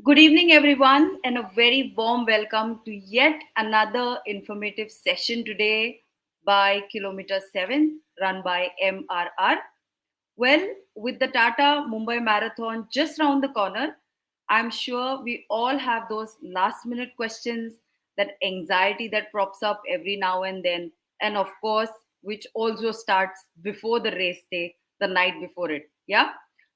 Good evening, everyone, and a very warm welcome to yet another informative session today by Kilometer 7, run by MRR. Well, with the Tata Mumbai Marathon just round the corner, I'm sure we all have those last minute questions, that anxiety that props up every now and then, and of course, which also starts before the race day, the night before it. Yeah.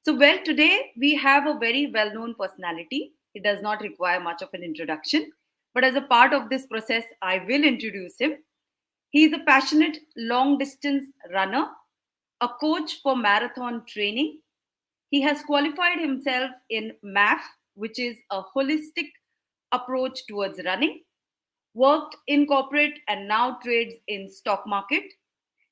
So, well, today we have a very well known personality. It does not require much of an introduction, but as a part of this process, I will introduce him. He is a passionate long distance runner, a coach for marathon training. He has qualified himself in MAF, which is a holistic approach towards running, worked in corporate and now trades in stock market.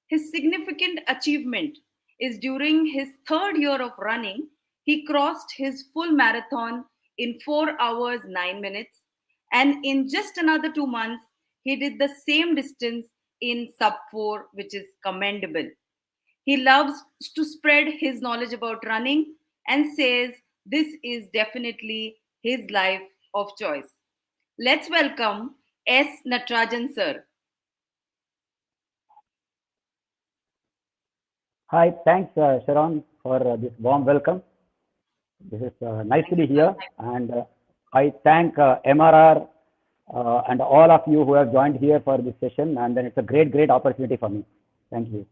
His significant achievement is during his third year of running, he crossed his full marathon in 4 hours 9 minutes, and in just another 2 months he did the same distance in sub 4, which is commendable. He loves to spread his knowledge about running and says this is definitely his life of choice. Let's welcome S Natrajan sir. Hi, thanks, Sharon, for this warm welcome. This is nice to Thank be you, sir. here, and I thank MRR and all of you who have joined here for this session. And then it's a great opportunity for me. Thank you.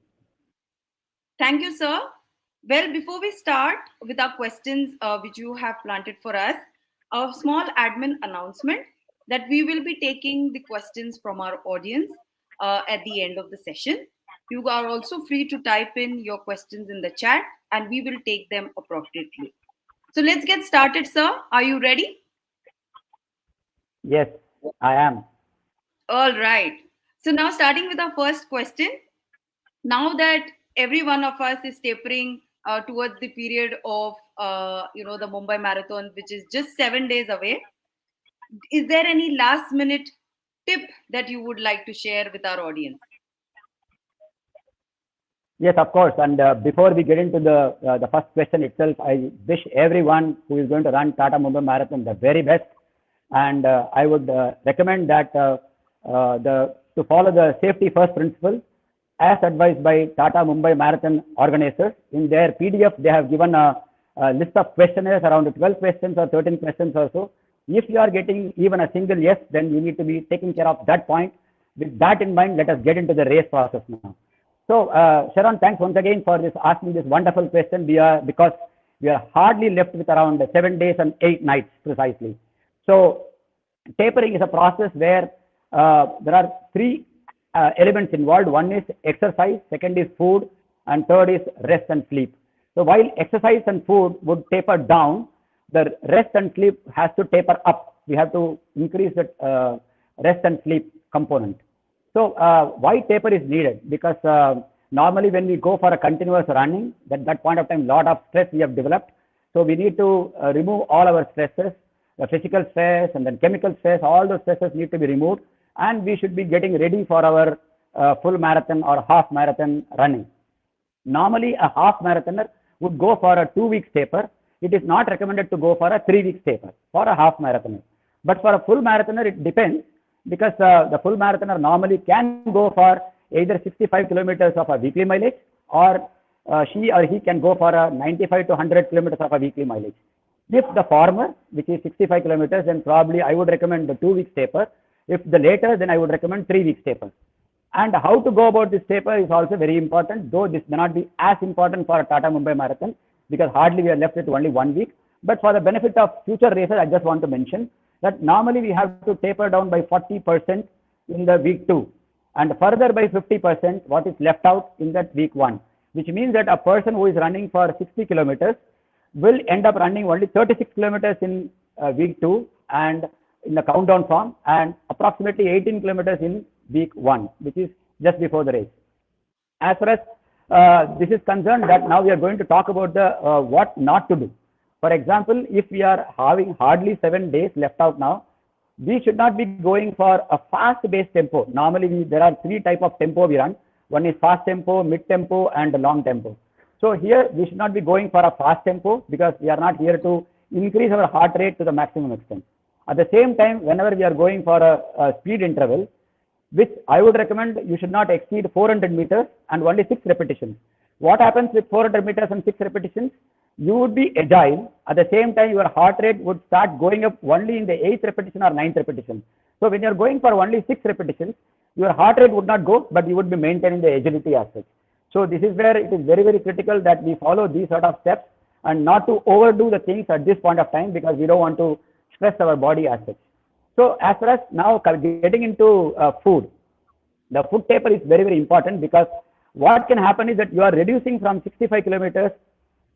Thank you, sir. Well, before we start with our questions which you have planted for us, a small admin announcement that we will be taking the questions from our audience at the end of the session. You are also free to type in your questions in the chat and we will take them appropriately. So let's get started, sir. Are you ready? Yes, I am. All right. So now starting with our first question. Now that every one of us is tapering towards the period of the Mumbai Marathon, which is just 7 days away, is there any last minute tip that you would like to share with our audience? Yes, of course. And before we get into the first question itself, I wish everyone who is going to run Tata Mumbai Marathon the very best. And I would recommend that to follow the safety first principle as advised by Tata Mumbai Marathon organizers. In their PDF, they have given a list of questionnaires, around 12 questions or 13 questions or so. If you are getting even a single yes, then you need to be taking care of that point. With that in mind, let us get into the race process now. So, Sharon, thanks once again for this asking this wonderful question. Because we are hardly left with around 7 days and 8 nights precisely. So, tapering is a process where there are three elements involved. One is exercise, second is food, and third is rest and sleep. So, while exercise and food would taper down, the rest and sleep has to taper up. We have to increase the rest and sleep component. So why taper is needed? Because normally when we go for a continuous running, at that point of time, lot of stress we have developed. So we need to remove all our stresses, the physical stress and then chemical stress. All those stresses need to be removed, and we should be getting ready for our full marathon or half marathon running. Normally, a half marathoner would go for a 2 week taper. It is not recommended to go for a 3 week taper for a half marathoner. But for a full marathoner, it depends, because the full marathoner normally can go for either 65 kilometers of a weekly mileage, or she or he can go for a 95 to 100 kilometers of a weekly mileage. If the former, which is 65 kilometers, then probably I would recommend the 2 week taper. If the later, then I would recommend 3 week taper. And how to go about this taper is also very important, though this may not be as important for a Tata Mumbai Marathon, because hardly we are left with only 1 week. But for the benefit of future races, I just want to mention that normally we have to taper down by 40% in the week 2, and further by 50% what is left out in that week 1, which means that a person who is running for 60 kilometers will end up running only 36 kilometers in week 2 and in the countdown form, and approximately 18 kilometers in week 1, which is just before the race. As far as this is concerned, that now we are going to talk about the what not to do. For example, if we are having hardly 7 days left out now, we should not be going for a fast-based tempo. Normally, there are three types of tempo we run. One is fast tempo, mid tempo, and long tempo. So here we should not be going for a fast tempo, because we are not here to increase our heart rate to the maximum extent. At the same time, whenever we are going for a speed interval, which I would recommend you should not exceed 400 meters and only 6 repetitions. What happens with 400 meters and 6 repetitions? You would be agile. At the same time, your heart rate would start going up only in the 8th repetition or 9th repetition. So when you are going for only 6 repetitions, your heart rate would not go, but you would be maintaining the agility as such. So this is where it is very, very critical that we follow these sort of steps and not to overdo the things at this point of time, because we don't want to stress our body as such. So as far as now getting into food, the food taper is very, very important, because what can happen is that you are reducing from 65 kilometers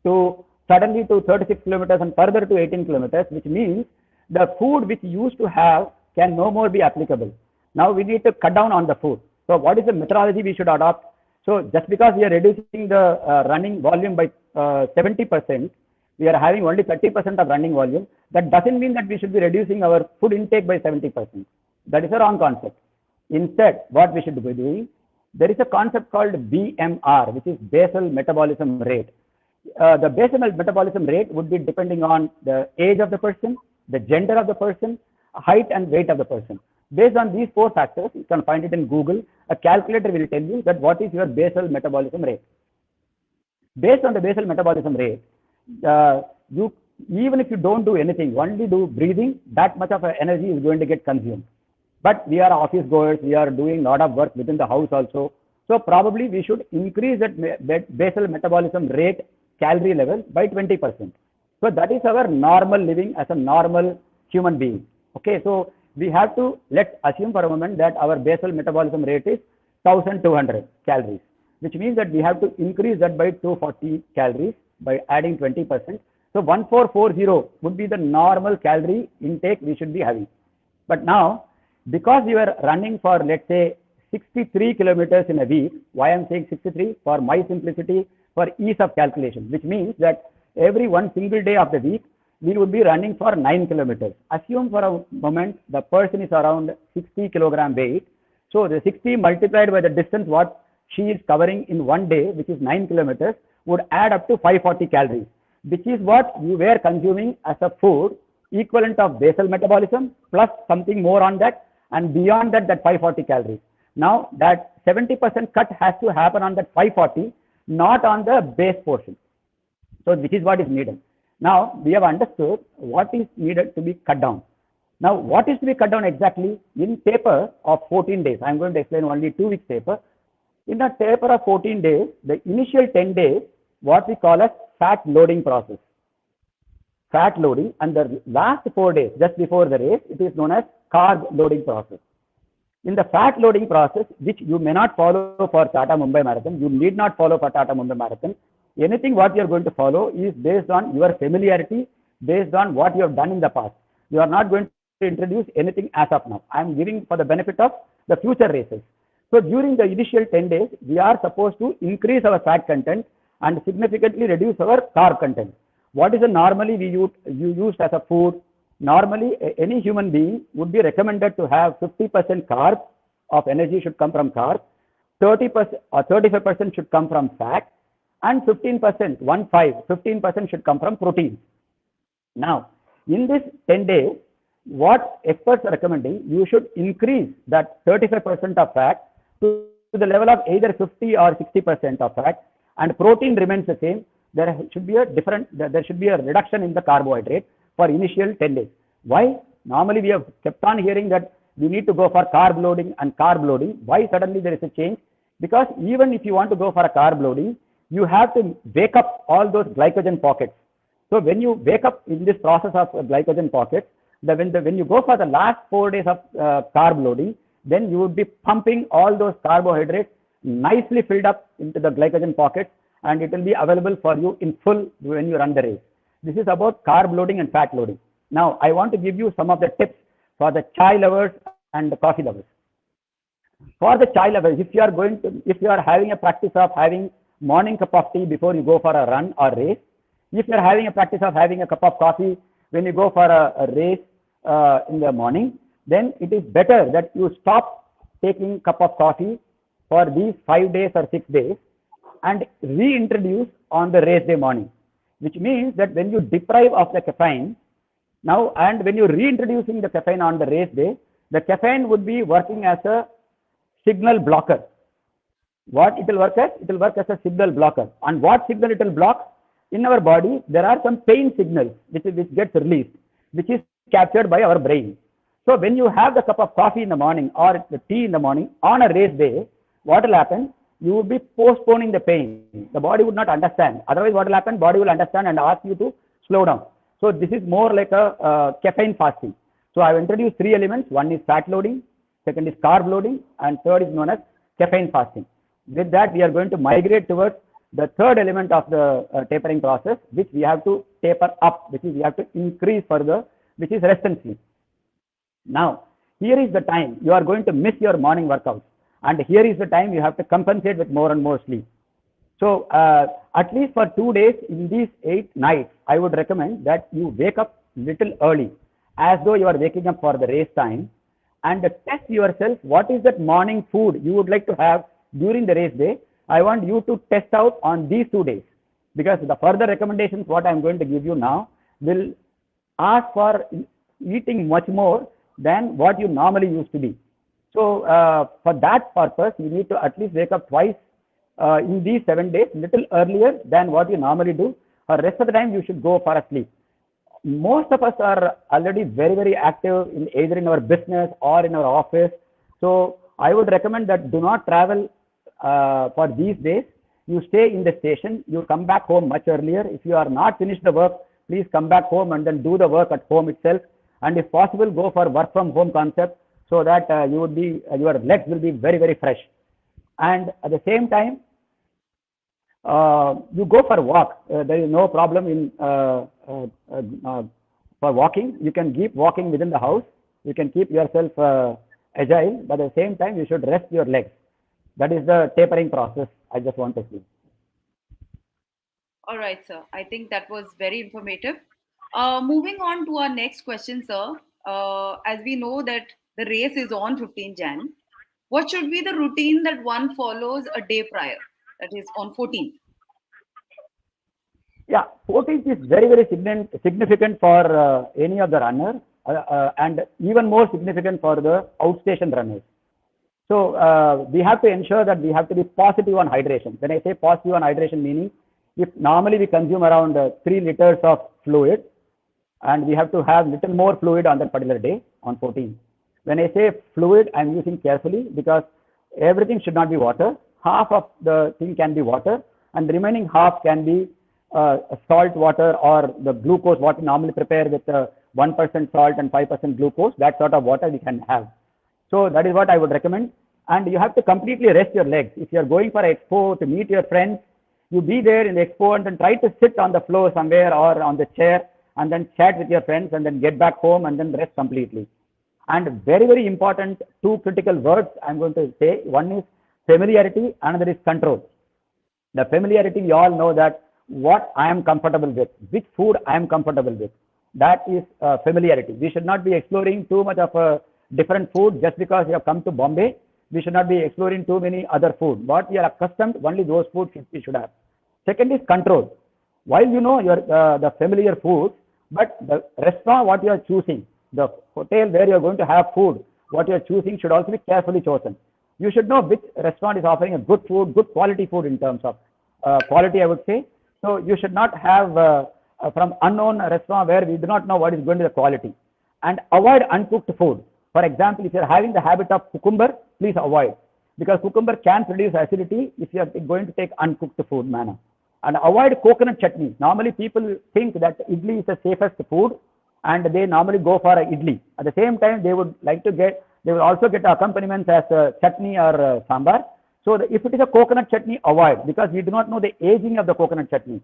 to suddenly to 36 kilometers and further to 18 kilometers, which means the food which you used to have can no more be applicable. Now we need to cut down on the food. So what is the methodology we should adopt? So just because we are reducing the running volume by 70%, we are having only 30% of running volume. That doesn't mean that we should be reducing our food intake by 70%. That is a wrong concept. Instead, what we should be doing, there is a concept called BMR, which is basal metabolism rate. The basal metabolism rate would be depending on the age of the person, the gender of the person, height and weight of the person. Based on these 4 factors, you can find it in Google. A calculator will tell you that what is your basal metabolism rate. Based on the basal metabolism rate, even if you don't do anything, only do breathing, that much of energy is going to get consumed. But we are office goers, we are doing a lot of work within the house also. So probably we should increase that basal metabolism rate calorie level by 20%. So that is our normal living as a normal human being. Okay, so we have to, let's assume for a moment that our basal metabolism rate is 1200 calories, which means that we have to increase that by 240 calories by adding 20%. So 1440 would be the normal calorie intake we should be having. But now, because you are running for, let's say, 63 kilometers in a week, why I'm saying 63? For my simplicity, for ease of calculation, which means that every one single day of the week, we would be running for 9 kilometers. Assume for a moment the person is around 60 kilogram weight. So the 60 multiplied by the distance what she is covering in one day, which is 9 kilometers, would add up to 540 calories, which is what you were consuming as a food equivalent of basal metabolism plus something more on that, and beyond that, that 540 calories. Now that 70% cut has to happen on that 540, not on the base portion. So this is what is needed. Now we have understood what is needed to be cut down. Now what is to be cut down exactly? In taper of 14 days, I'm going to explain only 2 weeks taper. In a taper of 14 days, the initial 10 days, what we call as fat loading process. Fat loading, and the last 4 days, just before the race, it is known as carb loading process. In the fat loading process, which you may not follow for Tata Mumbai Marathon, you need not follow for Tata Mumbai Marathon. Anything what you are going to follow is based on your familiarity, based on what you have done in the past. You are not going to introduce anything as of now. I am giving for the benefit of the future races. So during the initial 10 days, we are supposed to increase our fat content and significantly reduce our carb content. What is the normally you use as a food? Normally, any human being would be recommended to have 50% carbs of energy should come from carbs, 30% or 35% should come from fat, and 15%, 15% should come from protein. Now, in this 10 days, what experts are recommending, you should increase that 35% of fat to the level of either 50 or 60% of fat, and protein remains the same. There should be a reduction in the carbohydrate for initial 10 days. Why? Normally we have kept on hearing that we need to go for carb loading and carb loading. Why suddenly there is a change? Because even if you want to go for a carb loading, you have to wake up all those glycogen pockets. So when you wake up in this process of glycogen pockets, when you go for the last 4 days of carb loading, then you would be pumping all those carbohydrates nicely filled up into the glycogen pockets, and it will be available for you in full when you run the race. This is about carb loading and fat loading. Now, I want to give you some of the tips for the chai lovers and the coffee lovers. For the chai lovers, if you are having a practice of having morning cup of tea before you go for a run or race, if you are having a practice of having a cup of coffee when you go for a race in the morning, then it is better that you stop taking cup of coffee for these 5 days or 6 days and reintroduce on the race day morning. which means that when you deprive of the caffeine, now, and when you're reintroducing the caffeine on the race day, the caffeine would be working as a signal blocker. What it will work as? It will work as a signal blocker. And what signal it will block? In our body, there are some pain signals which gets released, which is captured by our brain. So when you have the cup of coffee in the morning or the tea in the morning on a race day, what will happen? You would be postponing the pain. The body would not understand. Otherwise, what will happen? Body will understand and ask you to slow down. So this is more like a caffeine fasting. So I have introduced three elements. One is fat loading, second is carb loading, and third is known as caffeine fasting. With that, we are going to migrate towards the third element of the tapering process, which we have to taper up, which is we have to increase further, which is rest and sleep. Now, here is the time you are going to miss your morning workouts, and here is the time you have to compensate with more and more sleep. So, at least for 2 days in these 8 nights, I would recommend that you wake up little early, as though you are waking up for the race time, and test yourself what is that morning food you would like to have during the race day. I want you to test out on these 2 days, because the further recommendations what I am going to give you now will ask for eating much more than what you normally used to be. So for that purpose, you need to at least wake up twice in these 7 days, little earlier than what you normally do. Or rest of the time, you should go for a sleep. Most of us are already very, very active in either in our business or in our office. So I would recommend that do not travel for these days. You stay in the station. You come back home much earlier. If you are not finished the work, please come back home and then do the work at home itself. And if possible, go for work from home concept, so that you would be your legs will be very, very fresh. And at the same time, you go for a walk. There is no problem in for walking. You can keep walking within the house. You can keep yourself agile, but at the same time, you should rest your legs. That is the tapering process I just want to see. All right, sir. I think that was very informative. Moving on to our next question, sir. As we know that the race is on 15 Jan, what should be the routine that one follows a day prior, that is on 14th? Yeah, 14th is very, very significant for any of the runners, and even more significant for the outstation runners. So we have to ensure that we have to be positive on hydration. When I say positive on hydration, meaning if normally we consume around 3 liters of fluid, and we have to have little more fluid on that particular day on 14th. When I say fluid, I'm using carefully, because everything should not be water. Half of the thing can be water, and the remaining half can be salt water or the glucose, what we normally prepare with 1% salt and 5% glucose. That sort of water we can have. So that is what I would recommend. And you have to completely rest your legs. If you are going for an expo to meet your friends, you be there in the expo and then try to sit on the floor somewhere or on the chair and then chat with your friends and then get back home and then rest completely. And very, very important, 2 critical words I'm going to say. One is familiarity, another is control. The familiarity, we all know that what I am comfortable with, which food I am comfortable with. That is familiarity. We should not be exploring too much of a different food just because you have come to Bombay. We should not be exploring too many other food. What we are accustomed, only those foods we should have. Second is control. While you know your the familiar food, but the restaurant what you are choosing, the hotel where you are going to have food, what you are choosing should also be carefully chosen. You should know which restaurant is offering a good food, good quality food in terms of quality, I would say. So you should not have from unknown restaurant where we do not know what is going to be the quality. And avoid uncooked food. For example, if you are having the habit of cucumber, please avoid, because cucumber can produce acidity if you are going to take uncooked food manner. And avoid coconut chutney. Normally people think that idli is the safest food and they normally go for a idli. At the same time, they would like to get, they will also get accompaniments as chutney or sambar. So if it is a coconut chutney, avoid, because we do not know the aging of the coconut chutney.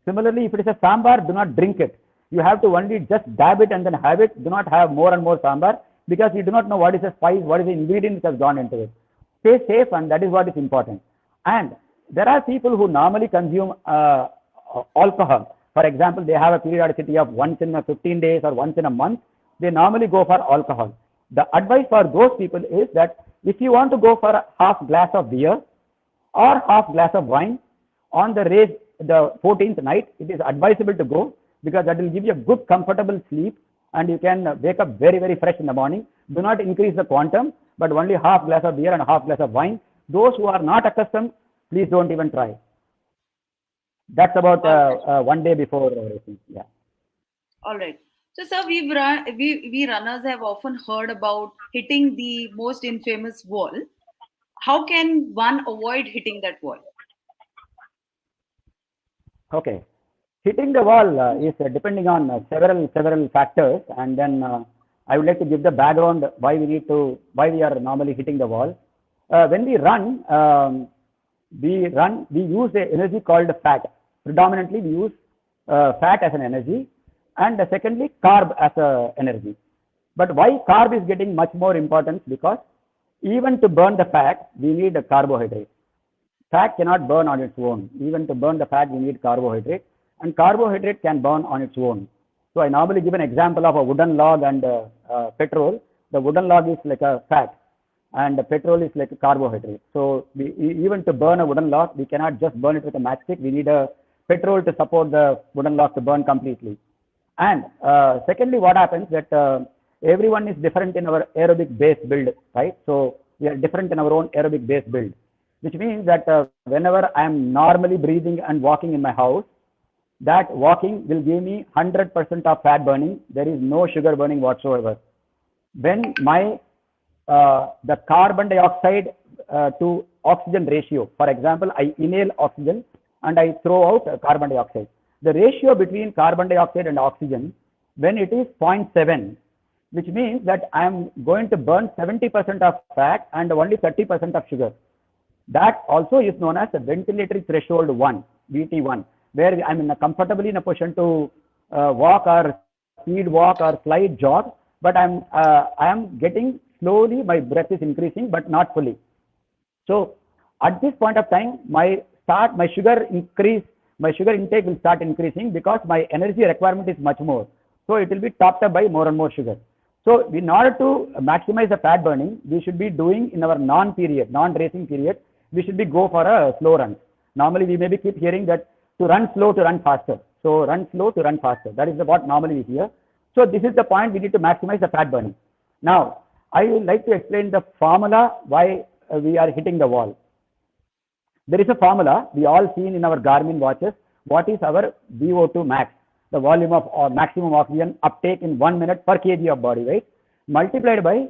Similarly, if it is a sambar, do not drink it. You have to only just dab it and then have it. Do not have more and more sambar, because you do not know what is the spice, what is the ingredient which has gone into it. Stay safe, and that is what is important. And there are people who normally consume alcohol. For example, they have a periodicity of once in 15 days or once in a month. They normally go for alcohol. The advice for those people is that if you want to go for a half glass of beer or half glass of wine, On the race, the 14th night, it is advisable to go because that will give you a good, comfortable sleep and you can wake up very, very fresh in the morning. Do not increase the quantum, but only half glass of beer and half glass of wine. Those who are not accustomed, please don't even try. That's about 1 day before racing. Yeah. All right. So, sir, we runners have often heard about hitting the most infamous wall. How can one avoid hitting that wall? Okay. Hitting the wall is depending on several factors, and then I would like to give the background why we are normally hitting the wall. When we run, we use the energy called fat. Predominantly, we use fat as an energy, and secondly, carb as a energy. But why carb is getting much more importance? Because even to burn the fat, we need a carbohydrate. Fat cannot burn on its own. Even to burn the fat, we need carbohydrate, and carbohydrate can burn on its own. So I normally give an example of a wooden log and petrol. The wooden log is like a fat, and the petrol is like a carbohydrate. So even to burn a wooden log, we cannot just burn it with a matchstick. We need a petrol to support the wooden log to burn completely. And secondly, what happens that everyone is different in our aerobic base build, right? So we are different in our own aerobic base build, which means that whenever I am normally breathing and walking in my house, that walking will give me 100% of fat burning. There is no sugar burning whatsoever. When my the carbon dioxide to oxygen ratio, for example, I inhale oxygen and I throw out carbon dioxide. The ratio between carbon dioxide and oxygen, when it is 0.7, which means that I am going to burn 70% of fat and only 30% of sugar. That also is known as the ventilatory threshold 1, VT1, where I'm comfortably in a position to walk or speed walk or slide jog, but I am getting slowly, my breath is increasing, but not fully. So at this point of time, my sugar intake will start increasing because my energy requirement is much more. So it will be topped up by more and more sugar. So in order to maximize the fat burning, we should be doing in our non-racing period, we should be go for a slow run. Normally we maybe keep hearing that to run slow to run faster. So run slow to run faster. That is what normally we hear. So this is the point we need to maximize the fat burning. Now, I would like to explain the formula why we are hitting the wall. There is a formula we all seen in our Garmin watches. What is our VO2 max? The volume of or maximum oxygen uptake in 1 minute per kg of body weight, multiplied by,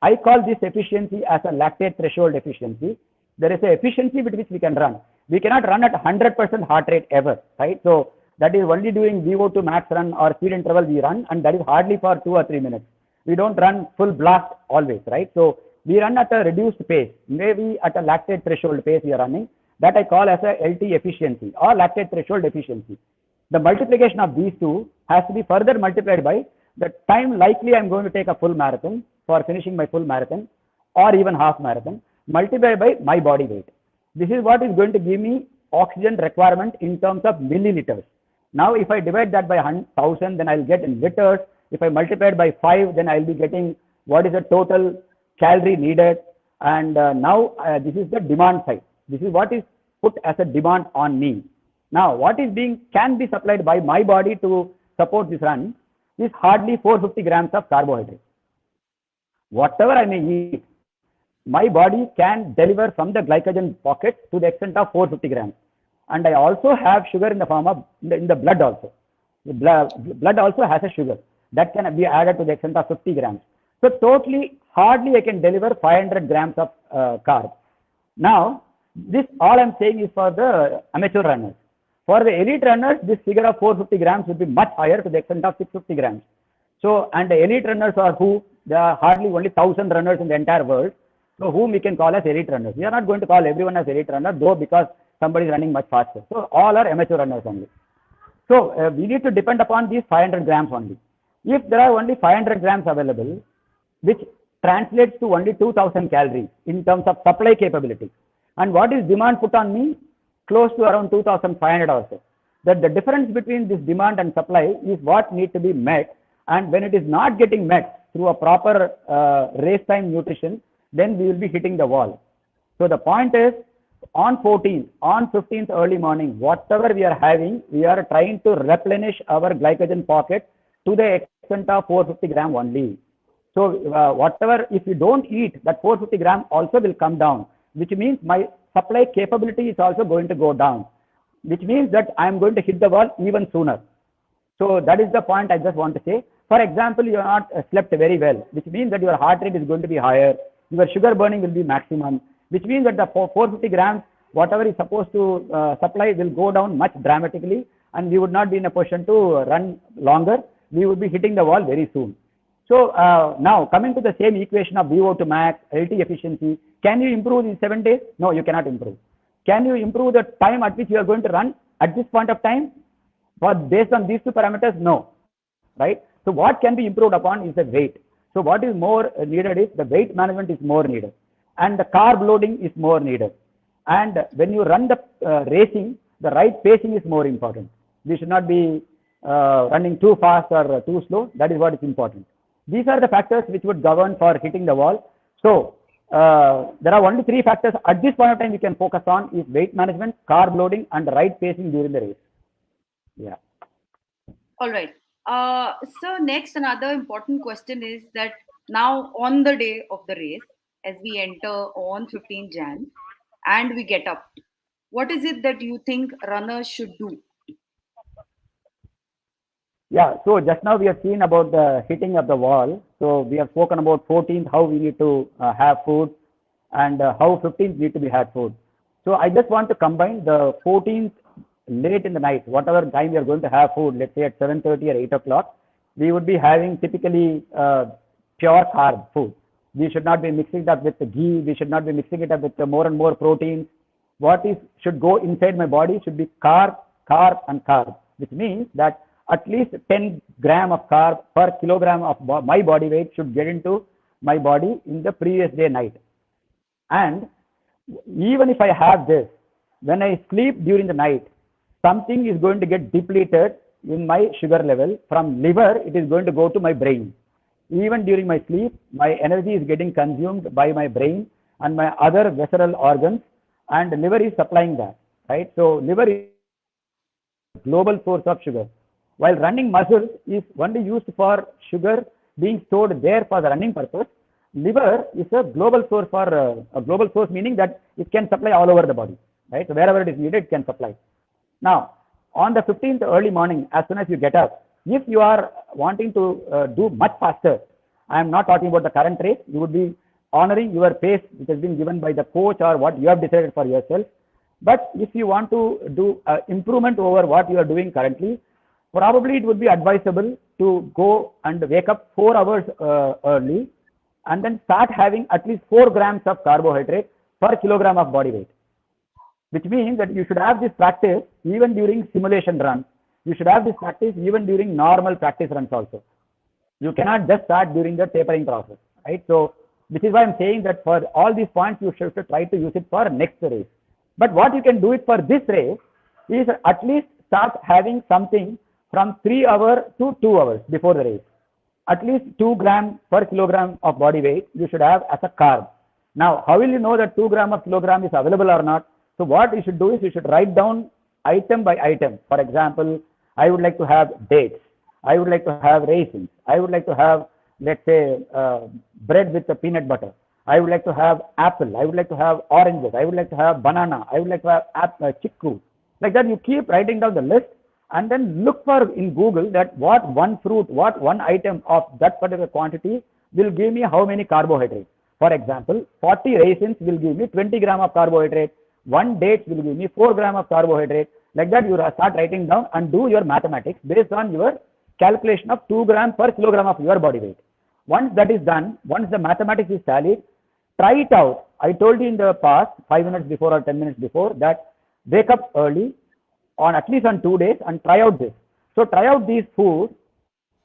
I call this efficiency as a lactate threshold efficiency. There is an efficiency with which we can run. We cannot run at 100% heart rate ever, right? So that is only doing VO2 max run or speed interval we run, and that is hardly for 2 or 3 minutes. We don't run full blast always, right? So we run at a reduced pace, maybe at a lactate threshold pace we are running. That I call as a LT efficiency or lactate threshold efficiency. The multiplication of these two has to be further multiplied by the time likely I'm going to take a full marathon for finishing my full marathon or even half marathon, multiplied by my body weight. This is what is going to give me oxygen requirement in terms of milliliters. Now, if I divide that by 1,000, then I'll get in liters. If I multiply it by 5, then I'll be getting what is the total calorie needed. And now this is the demand side. This is what is put as a demand on me. Now, what is can be supplied by my body to support this run is hardly 450 grams of carbohydrate. Whatever I may eat, my body can deliver from the glycogen pocket to the extent of 450 grams. And I also have sugar in the form of in the blood also. The blood also has a sugar that can be added to the extent of 50 grams. So totally, hardly I can deliver 500 grams of carbs. Now, this all I'm saying is for the amateur runners. For the elite runners, this figure of 450 grams would be much higher to the extent of 650 grams. So, and the elite runners are who? There are hardly only 1,000 runners in the entire world. So, whom we can call as elite runners. We are not going to call everyone as elite runner, though, because somebody is running much faster. So, all are amateur runners only. So, we need to depend upon these 500 grams only. If there are only 500 grams available, which translates to only 2,000 calories in terms of supply capability. And what is demand put on me? Close to around 2,500 also. That the difference between this demand and supply is what need to be met. And when it is not getting met through a proper race time nutrition, then we will be hitting the wall. So the point is, on 14th, on 15th early morning, whatever we are having, we are trying to replenish our glycogen pocket to the extent of 450 gram only. So whatever, if you don't eat, that 450 gram also will come down, which means my supply capability is also going to go down, which means that I am going to hit the wall even sooner. So that is the point I just want to say. For example, you are not slept very well, which means that your heart rate is going to be higher, your sugar burning will be maximum, which means that the 450 grams, whatever is supposed to supply will go down much dramatically, and we would not be in a position to run longer. We would be hitting the wall very soon. So now coming to the same equation of VO to max, LT efficiency, can you improve in 7 days? No, you cannot improve. Can you improve the time at which you are going to run at this point of time? But based on these two parameters, no, right? So what can be improved upon is the weight. So what is more needed is the weight management is more needed, and the carb loading is more needed. And when you run the racing, the right pacing is more important. We should not be running too fast or too slow. That is what is important. These are the factors which would govern for hitting the wall. So there are only 3 factors at this point of time we can focus on is weight management, carb loading, and the right pacing during the race. Yeah. All right. So next, another important question is that now on the day of the race, as we enter on 15 Jan, and we get up, what is it that you think runners should do? Yeah, so just now we have seen about the hitting of the wall. So we have spoken about 14th, how we need to have food, and how 15th need to be had food. So I just want to combine the 14th late in the night, whatever time we are going to have food, let's say at 7:30 or 8 o'clock, we would be having typically pure carb food. We should not be mixing it up with the ghee. We should not be mixing it up with more and more proteins. What is should go inside my body should be carb, carb, and carb, which means that at least 10 gram of carb per kilogram of my body weight should get into my body in the previous day night. And even if I have this, when I sleep during the night, something is going to get depleted in my sugar level. From liver, it is going to go to my brain. Even during my sleep, my energy is getting consumed by my brain and my other visceral organs, and liver is supplying that, right? So liver is a global source of sugar. While running muscles is only used for sugar being stored there for the running purpose, liver is a global source for a global source, meaning that it can supply all over the body, right? So wherever it is needed, it can supply. Now, on the 15th early morning, as soon as you get up, if you are wanting to do much faster, I am not talking about the current race, you would be honoring your pace which has been given by the coach or what you have decided for yourself. But if you want to do improvement over what you are doing currently, probably it would be advisable to go and wake up 4 hours early and then start having at least 4 grams of carbohydrate per kilogram of body weight, which means that you should have this practice even during simulation runs. You should have this practice even during normal practice runs also. You cannot just start during the tapering process, right? So this is why I'm saying that for all these points, you should try to use it for next race. But what you can do it for this race is at least start having something from 3 hours to 2 hours before the race. At least 2 grams per kilogram of body weight you should have as a carb. Now, how will you know that 2 grams of kilogram is available or not? So what you should do is you should write down item by item. For example, I would like to have dates. I would like to have raisins. I would like to have, let's say, bread with the peanut butter. I would like to have apple. I would like to have oranges. I would like to have banana. I would like to have chickpea. Like that, you keep writing down the list and then look for in Google that what one fruit, what one item of that particular quantity will give me how many carbohydrates. For example, 40 raisins will give me 20 grams of carbohydrate. 1 date will give me 4 grams of carbohydrate. Like that, you start writing down and do your mathematics based on your calculation of 2 grams per kilogram of your body weight. Once that is done, once the mathematics is tallied, try it out. I told you in the past, 5 minutes before or 10 minutes before, that wake up early on at least on 2 days and try out this. So try out these foods,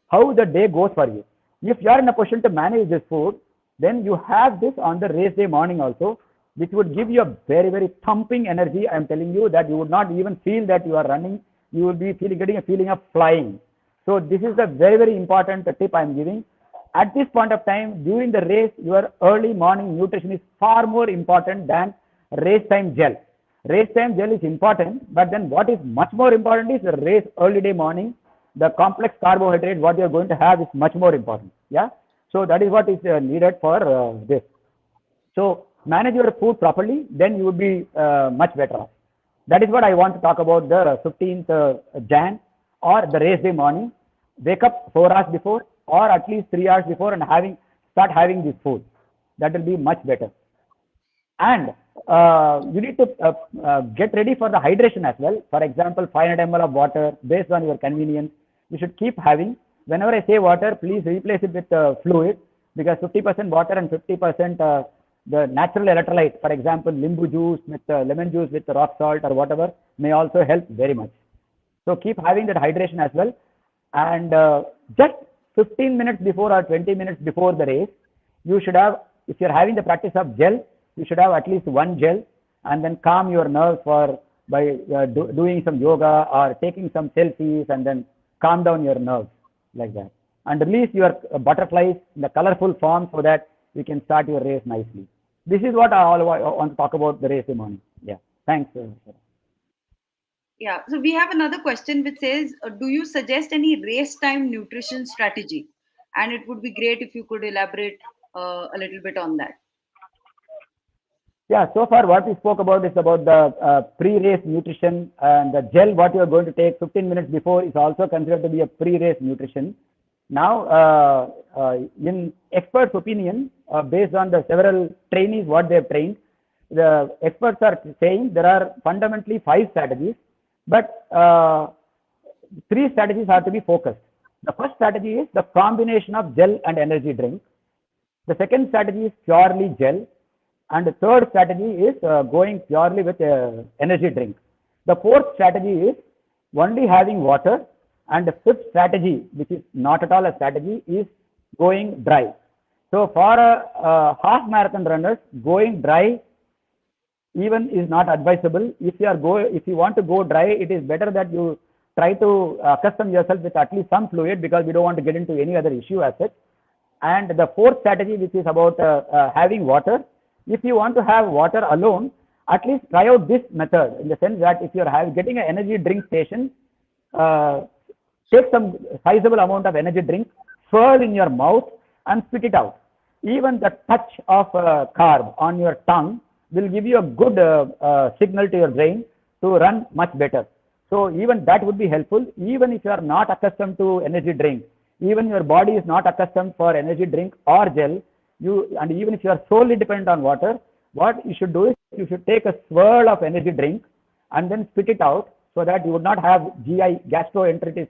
how the day goes for you. If you are in a position to manage this food, then you have this on the race day morning also, which would give you a very, very thumping energy. I am telling you that you would not even feel that you are running. You will be getting a feeling of flying. So this is a very, very important tip I am giving. At this point of time, during the race, your early morning nutrition is far more important than race time gel. Race time gel is important, but then what is much more important is the race early day morning. The complex carbohydrate what you are going to have is much more important. Yeah. So that is what is needed for this. So manage your food properly, then you would be much better off. That is what I want to talk about the 15th Jan or the race day morning. Wake up 4 hours before or at least 3 hours before and start having this food. That will be much better. And you need to get ready for the hydration as well. For example, 500 ml of water based on your convenience. You should keep having. Whenever I say water, please replace it with fluid, because 50% water and 50% the natural electrolyte, for example, limbu juice with lemon juice with rock salt or whatever, may also help very much. So keep having that hydration as well. And just 15 minutes before or 20 minutes before the race, you should have, if you're having the practice of gel, you should have at least one gel, and then calm your nerves by doing some yoga or taking some selfies, and then calm down your nerves like that. And release your butterflies in the colorful form so that you can start your race nicely. This is what I want to talk about the race morning. Yeah. Thanks. Yeah. So we have another question which says, do you suggest any race time nutrition strategy? And it would be great if you could elaborate a little bit on that. Yeah, so far what we spoke about is about the pre-race nutrition, and the gel what you are going to take 15 minutes before is also considered to be a pre-race nutrition. Now, in experts' opinion, based on the several trainees what they have trained, the experts are saying there are fundamentally 5 strategies, but 3 strategies are to be focused. The first strategy is the combination of gel and energy drink. The second strategy is purely gel. And the third strategy is going purely with energy drink. The fourth strategy is only having water. And the fifth strategy, which is not at all a strategy, is going dry. So for a half marathon runners, going dry even is not advisable. If you want to go dry, it is better that you try to accustom yourself with at least some fluid, because we don't want to get into any other issue as such. And the fourth strategy, which is about having water. If you want to have water alone, at least try out this method, in the sense that if you're getting an energy drink station, take some sizable amount of energy drink, swirl in your mouth and spit it out. Even the touch of carb on your tongue will give you a good signal to your brain to run much better. So even that would be helpful. Even if you are not accustomed to energy drink, even your body is not accustomed for energy drink or gel, and even if you are solely dependent on water, what you should do is you should take a swirl of energy drink and then spit it out, so that you would not have GI gastroenteritis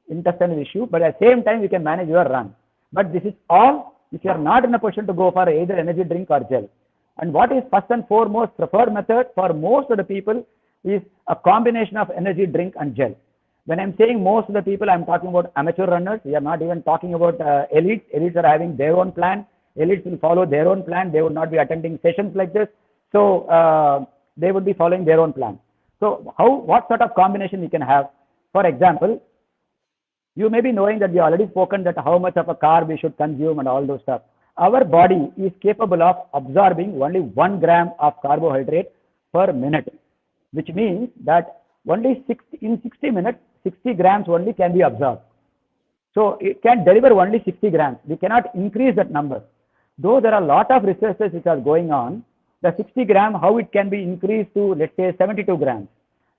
intestinal issue, but at the same time you can manage your run. But this is all if you are not in a position to go for either energy drink or gel. And what is first and foremost preferred method for most of the people is a combination of energy drink and gel. When I'm saying most of the people, I'm talking about amateur runners. We are not even talking about elites. Elites are having their own plan. Elites will follow their own plan. They will not be attending sessions like this. So they would be following their own plan. So what sort of combination we can have? For example, you may be knowing that we already spoken that how much of a carb we should consume and all those stuff. Our body is capable of absorbing only 1 gram of carbohydrate per minute, which means that only in 60 minutes, 60 grams only can be absorbed. So it can deliver only 60 grams. We cannot increase that number. Though there are a lot of researches which are going on, the 60 gram, how it can be increased to, let's say, 72 grams.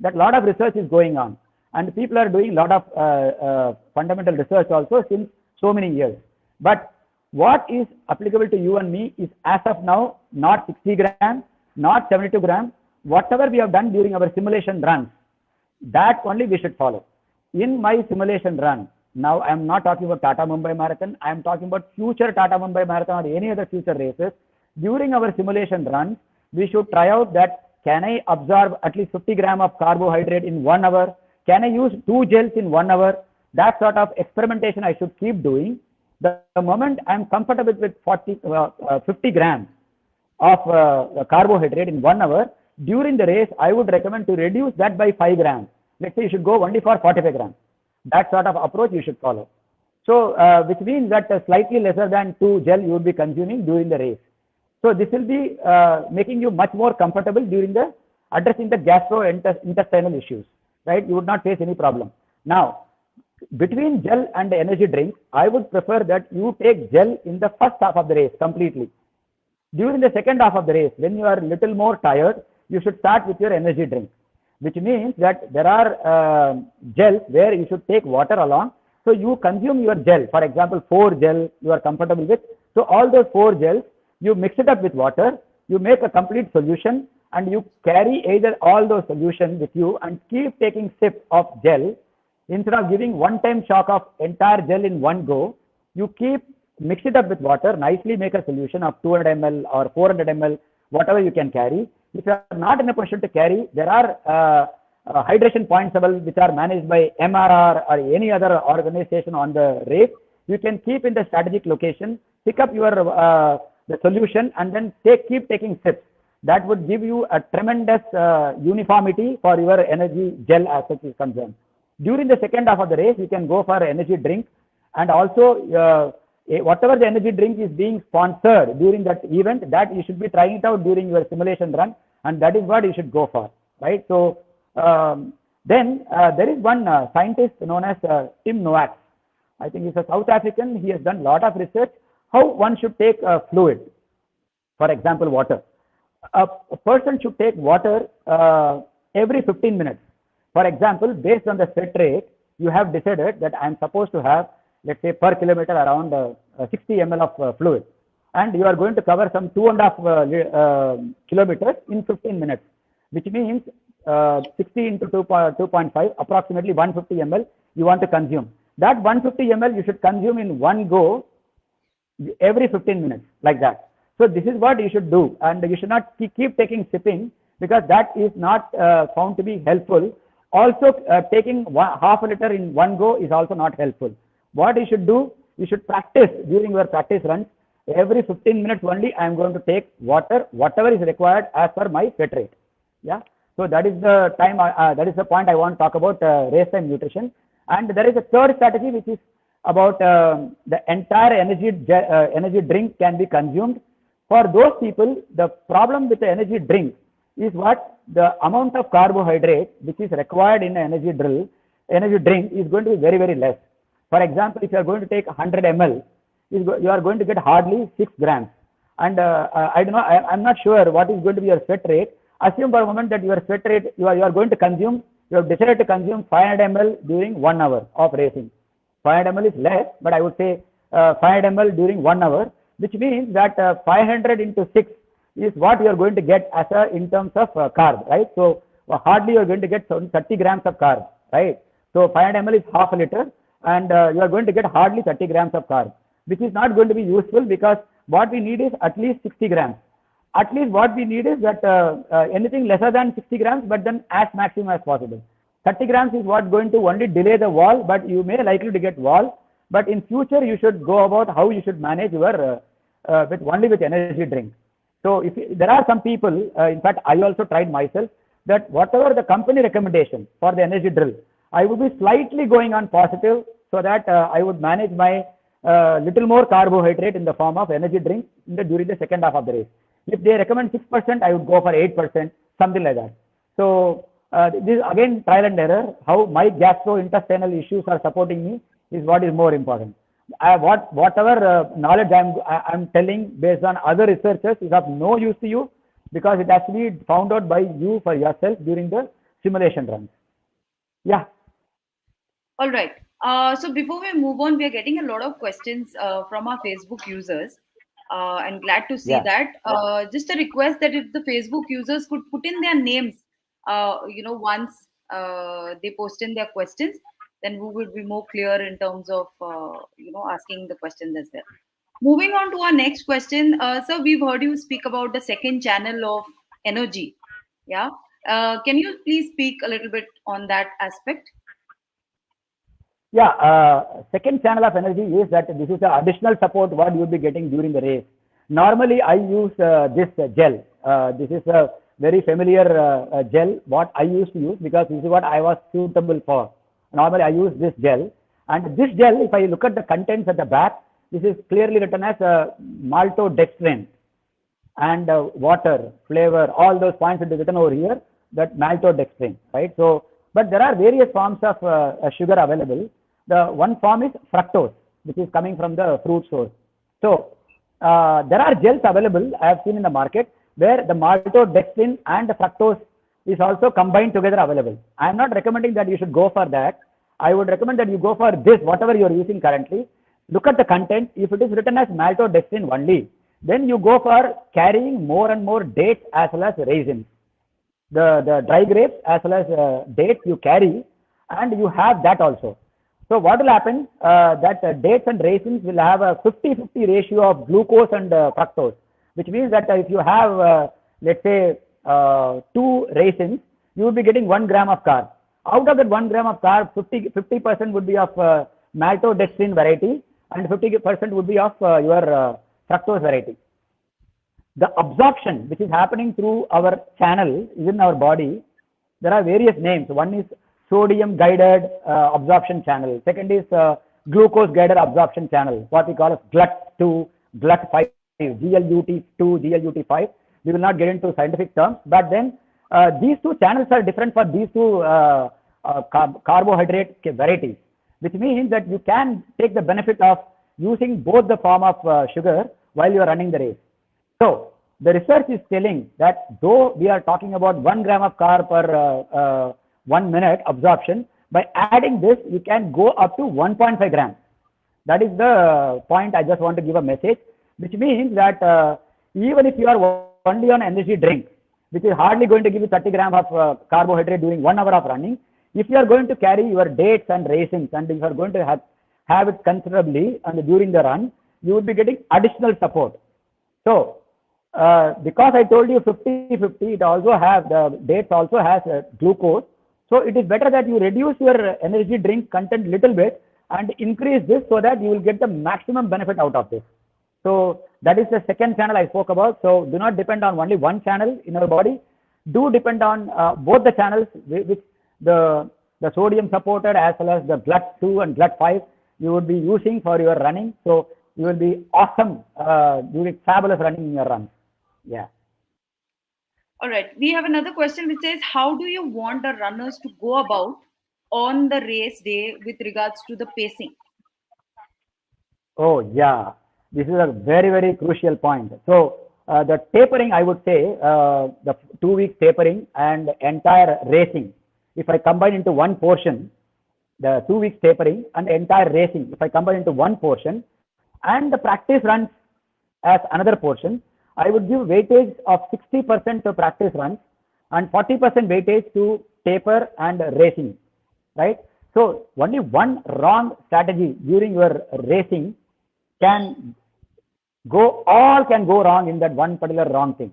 That lot of research is going on. And people are doing a lot of fundamental research also since so many years. But what is applicable to you and me is, as of now, not 60 grams, not 72 grams. Whatever we have done during our simulation runs, that only we should follow. In my simulation run, now I am not talking about Tata Mumbai Marathon, I am talking about future Tata Mumbai Marathon or any other future races. During our simulation runs, we should try out that, can I absorb at least 50 grams of carbohydrate in 1 hour? Can I use 2 gels in 1 hour? That sort of experimentation I should keep doing. The moment I am comfortable with 50 grams of carbohydrate in 1 hour, during the race, I would recommend to reduce that by 5 grams. Let's say you should go only for 45 grams. That sort of approach you should follow. So, which means that slightly lesser than 2 gel you would be consuming during the race. So this will be making you much more comfortable during the addressing the gastrointestinal issues, right? You would not face any problem. Now, between gel and energy drink, I would prefer that you take gel in the first half of the race completely. During the second half of the race, when you are a little more tired, you should start with your energy drink, which means that there are gels where you should take water along. So you consume your gel, for example, 4 gel you are comfortable with. So all those 4 gels, you mix it up with water, you make a complete solution, and you carry either all those solutions with you and keep taking sips of gel. Instead of giving one-time shock of entire gel in one go, you keep mix it up with water, nicely make a solution of 200 ml or 400 ml, whatever you can carry. If you are not in a position to carry, there are hydration points which are managed by MRR or any other organization on the race. You can keep in the strategic location, pick up your the solution, and then keep taking sips. That would give you a tremendous uniformity for your energy gel as such is concerned. During the second half of the race, you can go for energy drink, and also whatever the energy drink is being sponsored during that event, that you should be trying it out during your simulation run, and that is what you should go for, right? So then there is one scientist known as Tim Noakes. I think he's a South African. He has done a lot of research how one should take fluid. For example, water. A person should take water every 15 minutes. For example, based on the sweat rate, you have decided that I am supposed to have, let's say, per kilometer around 60 ml of fluid, and you are going to cover some 2.5 kilometers in 15 minutes, which means 60 into 2.5, approximately 150 ml you want to consume. That 150 ml you should consume in one go every 15 minutes, like that. So this is what you should do, and you should not keep taking sipping, because that is not found to be helpful. Also, taking half a liter in one go is also not helpful. What you should do, you should practice during your practice runs. Every 15 minutes only, I am going to take water, whatever is required as per my sweat rate. Yeah. So that is the time. That is the point I want to talk about race time nutrition. And there is a third strategy which is about the entire energy drink can be consumed. For those people, the problem with the energy drink is what the amount of carbohydrate which is required in an energy drink is going to be very, very less. For example, if you are going to take 100 ml, you are going to get hardly 6 grams. And I don't know, I'm not sure what is going to be your sweat rate. Assume for a moment that your sweat rate, you are going to consume, you have decided to consume 500 ml during 1 hour of racing. 500 ml is less, but I would say 500 ml during 1 hour, which means that 500 into 6 is what you are going to get as in terms of carb, right? So hardly you are going to get 30 grams of carb, right? So 500 ml is half a liter, and you are going to get hardly 30 grams of carb, which is not going to be useful, because what we need is at least 60 grams. At least what we need is that anything lesser than 60 grams, but then as maximum as possible. 30 grams is what going to only delay the wall, but you may likely to get wall. But in future, you should go about how you should manage your with energy drink. So there are some people, in fact, I also tried myself, that whatever the company recommendation for the energy drill, I would be slightly going on positive, so that I would manage my little more carbohydrate in the form of energy drink during the second half of the race. If they recommend 6%, I would go for 8%, something like that. So this is again trial and error. How my gastrointestinal issues are supporting me is what is more important. Whatever knowledge I'm telling based on other researchers is of no use to you, because it has to be found out by you for yourself during the simulation runs. Yeah. All right. So before we move on, we are getting a lot of questions from our Facebook users, and glad to see that. Just a request that if the Facebook users could put in their names, once they post in their questions, then we would be more clear in terms of asking the questions as well. Moving on to our next question, sir, we've heard you speak about the second channel of energy. Yeah. Can you please speak a little bit on that aspect? Yeah, second channel of energy is that this is the additional support what you will be getting during the race. Normally, I use this gel. This is a very familiar gel what I used to use, because this is what I was suitable for. Normally, I use this gel. And this gel, if I look at the contents at the back, this is clearly written as maltodextrin. and water, flavor, all those points will be written over here, that maltodextrin, right? So, but there are various forms of sugar available. The one form is fructose, which is coming from the fruit source. So, there are gels available, I have seen in the market, where the maltodextrin and the fructose is also combined together available. I am not recommending that you should go for that. I would recommend that you go for this, whatever you are using currently. Look at the content. If it is written as maltodextrin only, then you go for carrying more and more dates as well as raisins. The dry grapes as well as dates you carry, and you have that also. So what will happen, that dates and raisins will have a 50-50 ratio of glucose and fructose, which means that if you have, let's say, 2 raisins, you will be getting 1 gram of carb. Out of that 1 gram of carb, 50% would be of maltodextrin variety, and 50% would be of your fructose variety. The absorption which is happening through our channel within our body, there are various names. One is sodium guided absorption channel. Second is glucose guided absorption channel, what we call as GLUT2, GLUT5, GLUT2, GLUT5. We will not get into scientific terms, but then these two channels are different for these two carbohydrate varieties, which means that you can take the benefit of using both the form of sugar while you are running the race. So the research is telling that though we are talking about 1 gram of carb per 1 minute absorption, by adding this, you can go up to 1.5 grams. That is the point I just want to give a message, which means that even if you are only on energy drink, which is hardly going to give you 30 grams of carbohydrate during 1 hour of running, if you are going to carry your dates and raisins, and if you are going to have it considerably and during the run, you will be getting additional support. So, because I told you 50-50, it also has, the dates also has glucose. So it is better that you reduce your energy drink content little bit and increase this so that you will get the maximum benefit out of this. So that is the second channel I spoke about. So do not depend on only one channel in our body. Do depend on both the channels, which the sodium supported as well as the GLUT2 and GLUT5 you would be using for your running. So you will be awesome, doing fabulous running in your run. Yeah. All right. We have another question which says, how do you want the runners to go about on the race day with regards to the pacing? Oh, yeah. This is a very, very crucial point. So the tapering, I would say, the 2 week tapering and entire racing, if I combine into one portion, the 2 weeks tapering and entire racing, if I combine into one portion, and the practice runs as another portion, I would give weightage of 60% to practice runs and 40% weightage to taper and racing, right? So only one wrong strategy during your racing can all can go wrong in that one particular wrong thing.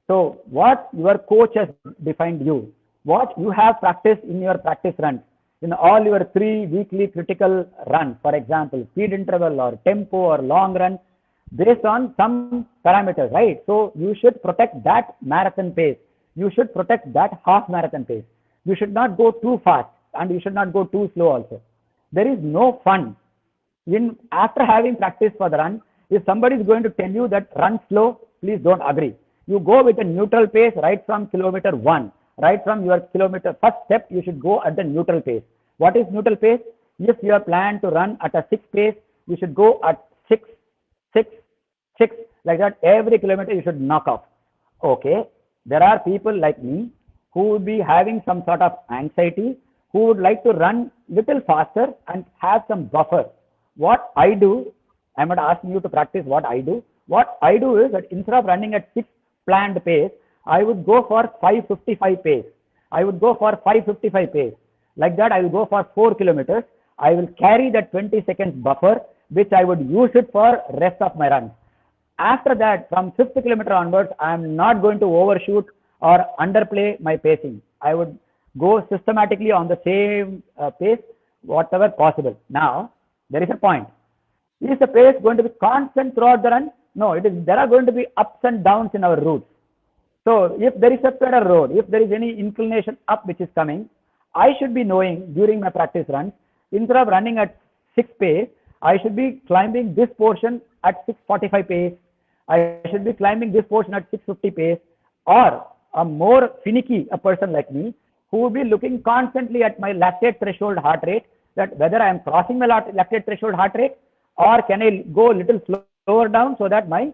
So what your coach has defined you, what you have practiced in your practice runs, in all your 3 weekly critical runs, for example, speed interval or tempo or long run, based on some parameters, right? So you should protect that marathon pace. You should protect that half marathon pace. You should not go too fast and you should not go too slow also. There is no fun in after having practiced for the run. If somebody is going to tell you that run slow, please don't agree. You go with a neutral pace right from kilometer 1. Right from your kilometer first step, you should go at the neutral pace. What is neutral pace? If you are planned to run at a 6 pace, you should go at 6, 6, 6, like that. Every kilometer you should knock off. Okay, there are people like me who would be having some sort of anxiety, who would like to run little faster and have some buffer. What I do, I'm not asking you to practice what I do. What I do is that instead of running at 6 planned pace, I would go for 5:55 pace. I would go for 5:55 pace. Like that, I will go for 4 kilometers. I will carry that 20 seconds buffer, which I would use it for rest of my runs. After that, from 5th kilometer onwards, I am not going to overshoot or underplay my pacing. I would go systematically on the same pace, whatever possible. Now, there is a point. Is the pace going to be constant throughout the run? No, it is. There are going to be ups and downs in our routes. So if there is a better road, if there is any inclination up which is coming, I should be knowing during my practice runs, instead of running at 6 pace, I should be climbing this portion at 6:45 pace, I should be climbing this portion at 650 pace, or a more finicky a person like me who will be looking constantly at my lactate threshold heart rate, that whether I am crossing my lactate threshold heart rate, or can I go a little slower down so that my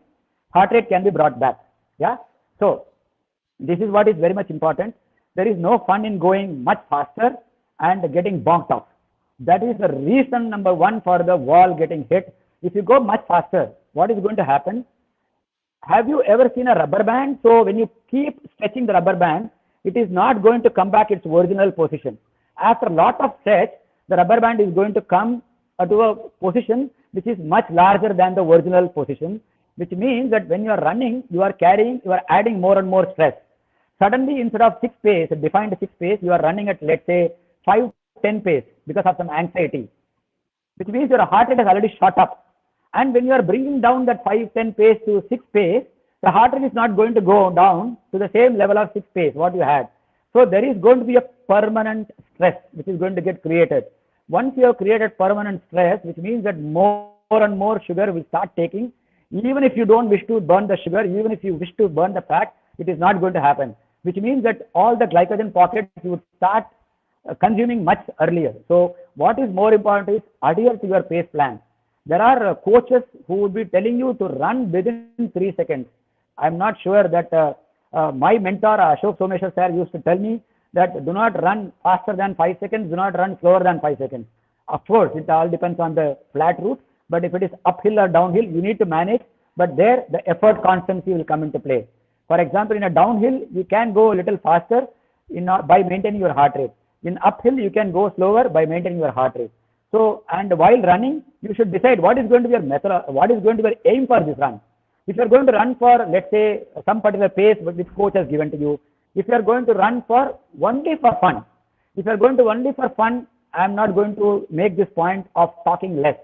heart rate can be brought back. Yeah. So this is what is very much important. There is no fun in going much faster and getting bonked off. That is the reason number one for the wall getting hit. If you go much faster, what is going to happen? Have you ever seen a rubber band? So when you keep stretching the rubber band, it is not going to come back its original position. After a lot of stretch, the rubber band is going to come to a position which is much larger than the original position, which means that when you are running, you are adding more and more stress. Suddenly, instead of 6 pace, defined 6 pace, you are running at, let's say, 5-10 pace because of some anxiety, which means your heart rate has already shot up. And when you are bringing down that 5-10 pace to 6 pace, the heart rate is not going to go down to the same level of 6 pace what you had. So there is going to be a permanent stress which is going to get created. Once you have created permanent stress, which means that more and more sugar will start taking, even if you don't wish to burn the sugar, even if you wish to burn the fat, it is not going to happen, which means that all the glycogen pockets you would start consuming much earlier. So what is more important is adhere to your pace plan. There are coaches who would be telling you to run within 3 seconds. I'm not sure that my mentor Ashok Someshwar sir used to tell me that do not run faster than 5 seconds, do not run slower than 5 seconds. Of course, it all depends on the flat route, but if it is uphill or downhill, you need to manage, but there the effort constancy will come into play. For example, in a downhill, you can go a little faster by maintaining your heart rate. In uphill, you can go slower by maintaining your heart rate. So, and while running, you should decide what is going to be your method, what is going to be your aim for this run. If you are going to run for, let's say, some particular pace which coach has given to you, if you are going to run for only for fun, if you are going to only for fun, I am not going to make this point of talking less.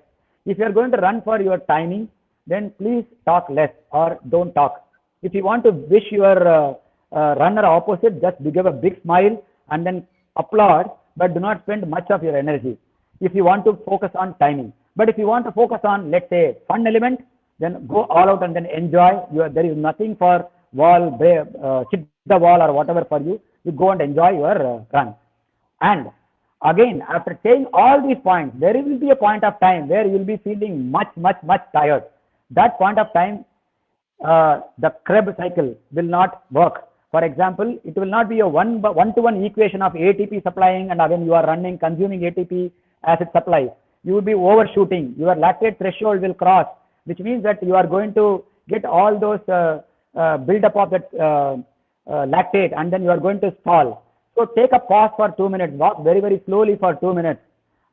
If you are going to run for your timing, then please talk less or don't talk. If you want to wish your runner opposite, just give a big smile and then applaud, but do not spend much of your energy if you want to focus on timing. But if you want to focus on, let's say, fun element, then go all out and then enjoy. There is nothing for wall, hit the wall or whatever for you. You go and enjoy your run. And again, after saying all these points, there will be a point of time where you will be feeling much tired. That point of time, the Krebs cycle will not work. For example, it will not be a one-to-one equation of ATP supplying, and when you are running, consuming ATP as it supplies. You will be overshooting. Your lactate threshold will cross, which means that you are going to get all those build-up of that lactate, and then you are going to stall. So take a pause for 2 minutes, walk very slowly for 2 minutes,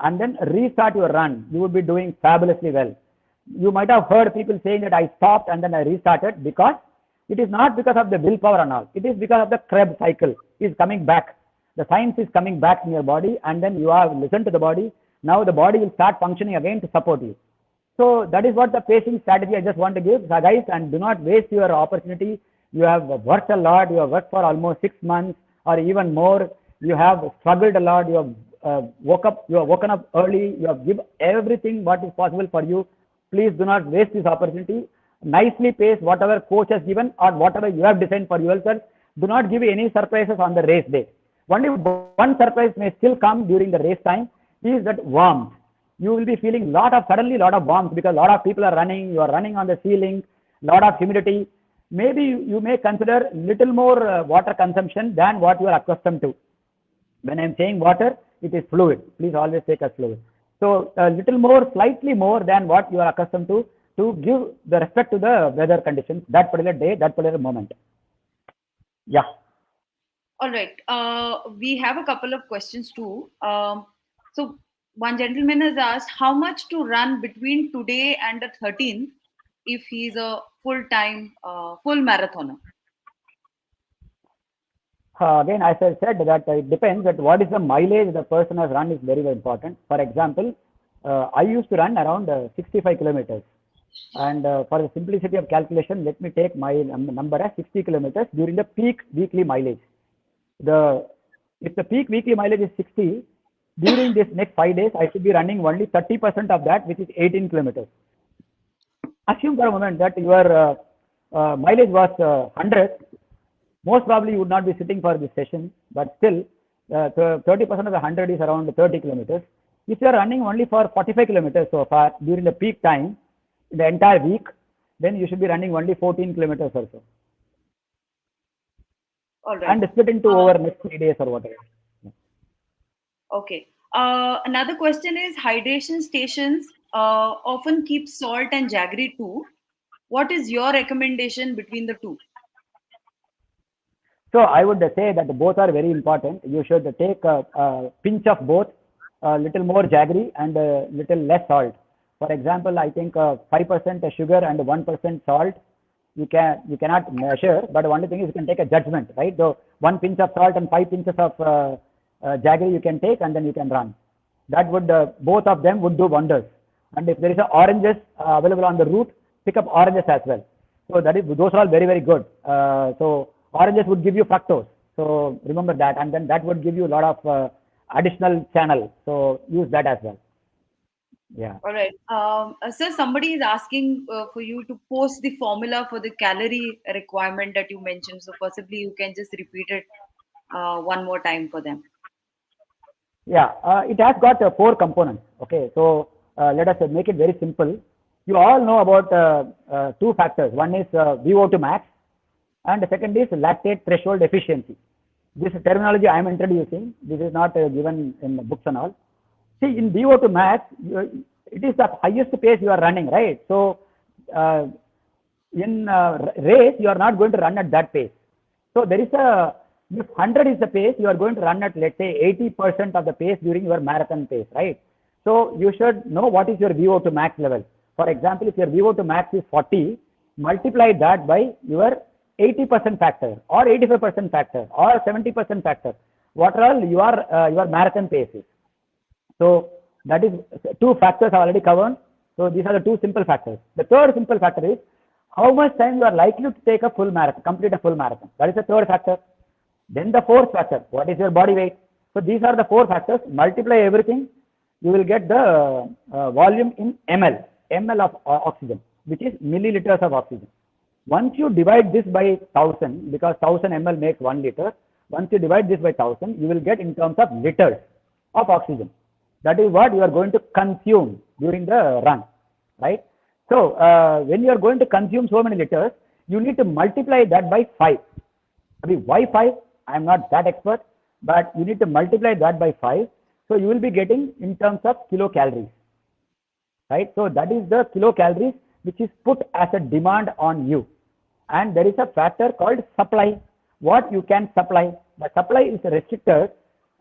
and then restart your run. You will be doing fabulously well. You might have heard people saying that I stopped and then I restarted, because it is not because of the willpower and all. It is because of the Krebs cycle is coming back. The science is coming back in your body, and then you have listened to the body. Now the body will start functioning again to support you. So that is what the pacing strategy I just want to give, guys, and do not waste your opportunity. You have worked a lot. You have worked for almost 6 months or even more. You have struggled a lot. You have woken up early. You have given everything what is possible for you. Please do not waste this opportunity. Nicely pace whatever coach has given or whatever you have designed for yourself. Do not give any surprises on the race day. Only one surprise may still come during the race time, is that warmth. You will be feeling suddenly lot of warmth because a lot of people are running. You are running on the ceiling, lot of humidity. Maybe you may consider little more water consumption than what you are accustomed to. When I am saying water, it is fluid. Please always take as fluid. So a little more, slightly more than what you are accustomed to give the respect to the weather conditions that particular day, that particular moment. Yeah. All right. We have a couple of questions too. So one gentleman has asked how much to run between today and the 13th if he's a full-time, full marathoner. Again, as I said, that it depends that what is the mileage the person has run is very important. For example, I used to run around 65 kilometers. And for the simplicity of calculation, let me take my number as 60 kilometers during the peak weekly mileage. If the peak weekly mileage is 60, during this next 5 days, I should be running only 30% of that, which is 18 kilometers. Assume for a moment that your mileage was 100, most probably you would not be sitting for this session, but still 30% of the 100 is around 30 kilometers. If you are running only for 45 kilometers so far during the peak time in the entire week, then you should be running only 14 kilometers or so. All right. And split into over next 3 days or whatever. Okay. Another question is hydration stations often keep salt and jaggery too. What is your recommendation between the two? So I would say that both are very important. You should take a pinch of both, a little more jaggery and a little less salt. For example, I think 5% sugar and 1% salt you cannot measure, but the only thing is you can take a judgment, right? So 1 pinch of salt and 5 pinches of jaggery you can take, and then you can run. That would both of them would do wonders. And if there is oranges available on the route, pick up oranges as well. So those are all very, very good. So oranges would give you fructose. So remember that, and then that would give you a lot of additional channel. So use that as well. Yeah. All right. Sir, somebody is asking for you to post the formula for the calorie requirement that you mentioned. So possibly you can just repeat it one more time for them. Yeah, it has got 4 components. Okay, so let us make it very simple. You all know about 2 factors. One is VO2 max, and the second is lactate threshold efficiency. This terminology I am introducing. This is not given in the books and all. See, in VO2 max, it is the highest pace you are running, right? So in race, you are not going to run at that pace. So there is if 100 is the pace, you are going to run at, let's say, 80% of the pace during your marathon pace, right? So you should know what is your VO2 max level. For example, if your VO2 max is 40, multiply that by your 80% factor or 85% factor or 70% factor, what all your marathon pace is. So that is 2 factors I already covered. So these are the 2 simple factors. The third simple factor is how much time you are likely to take a full marathon, complete a full marathon. That is the third factor. Then the fourth factor, what is your body weight? So these are the 4 factors. Multiply everything, you will get the volume in ml of oxygen, which is milliliters of oxygen. Once you divide this by 1000, because 1000 ml makes 1 liter, once you divide this by 1000, you will get in terms of liters of oxygen. That is what you are going to consume during the run, right? So when you are going to consume so many liters, you need to multiply that by 5. I mean, why 5? I am not that expert, but you need to multiply that by 5. So you will be getting in terms of kilocalories, right? So that is the kilocalories which is put as a demand on you. And there is a factor called supply, what you can supply. The supply is restricted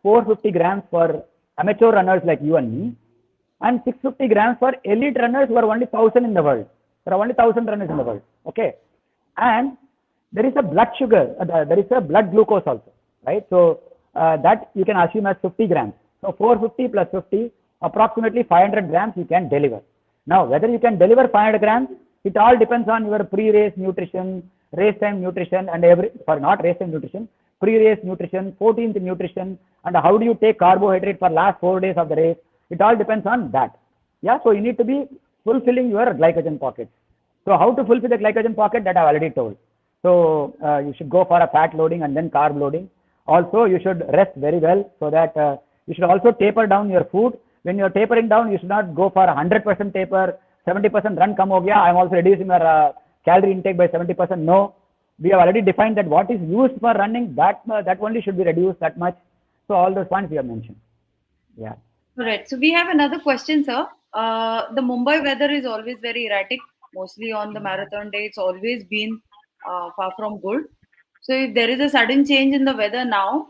450 grams for amateur runners like you and me, and 650 grams for elite runners who are only 1000 in the world. There are only 1000 runners in the world, okay? And there is a blood sugar, there is a blood glucose also, right? So that you can assume as 50 grams. So 450 plus 50, approximately 500 grams you can deliver. Now, whether you can deliver 500 grams, it all depends on your pre-race nutrition, race time nutrition, and not race time nutrition, pre-race nutrition, 14th nutrition, and how do you take carbohydrate for last 4 days of the race. It all depends on that. Yeah, so you need to be fulfilling your glycogen pockets. So how to fulfill the glycogen pocket, that I have already told. So you should go for a fat loading and then carb loading. Also, you should rest very well, so that you should also taper down your food. When you are tapering down, you should not go for 100% taper, 70% run come ho gaya, I am also reducing your calorie intake by 70%. No, we have already defined that what is used for running, that only should be reduced that much. So all those points we have mentioned. Yeah. Correct. So we have another question, sir. The Mumbai weather is always very erratic. Mostly on the marathon day, it's always been far from good. So if there is a sudden change in the weather now,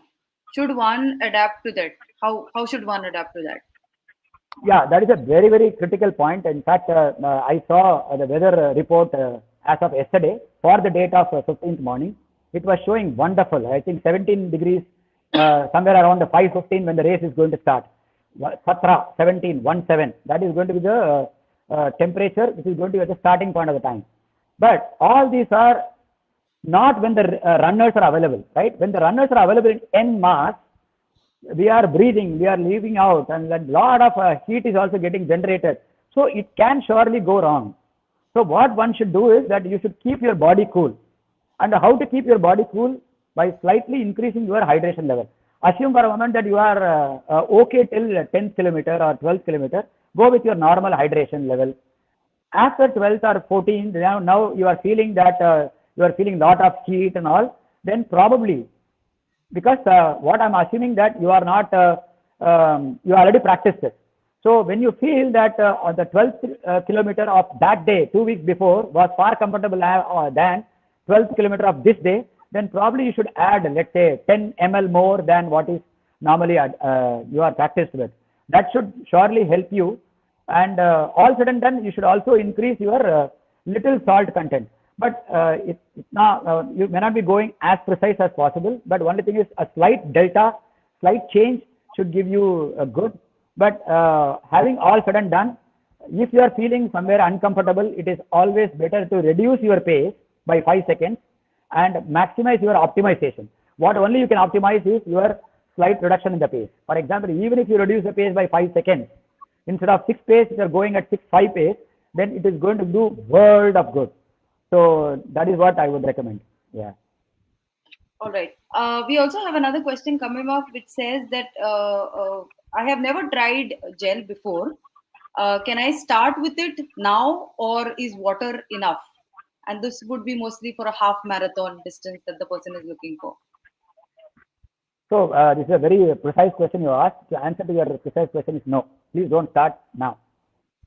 should one adapt to that? How should one adapt to that? Yeah, that is a very, very critical point. In fact, I saw the weather report as of yesterday for the date of 15th morning. It was showing wonderful. I think 17 degrees, somewhere around the 5:15 when the race is going to start. Satra 17, 17. That is going to be the temperature which is going to be at the starting point of the time. But all these are not when the runners are available, right? When the runners are available in en mass, we are breathing, we are leaving out, and a lot of heat is also getting generated. So it can surely go wrong. So what one should do is that you should keep your body cool. And how to keep your body cool? By slightly increasing your hydration level. Assume for a moment that you are okay till 10th kilometer or 12th kilometer. Go with your normal hydration level. After 12th or 14th, now you are feeling that you are feeling lot of heat and all. Then probably, because what I'm assuming that you are not, you already practiced it. So when you feel that on the 12th kilometer of that day, 2 weeks before, was far comfortable than 12th kilometer of this day, then probably you should add, let's say, 10 ml more than what is normally you are practiced with. That should surely help you. And all said and done, you should also increase your little salt content. But you may not be going as precise as possible. But only thing is a slight delta, slight change should give you a good. But having all said and done, if you are feeling somewhere uncomfortable, it is always better to reduce your pace by 5 seconds and maximize your optimization. What only you can optimize is your slight reduction in the pace. For example, even if you reduce the pace by 5 seconds, instead of 6 pace, if you are going at 6.5 pace, then it is going to do world of good. So that is what I would recommend. Yeah. All right. We also have another question coming up which says that I have never tried gel before. Can I start with it now, or is water enough? And this would be mostly for a half marathon distance that the person is looking for. So this is a very precise question you asked. The answer to your precise question is no. Please don't start now.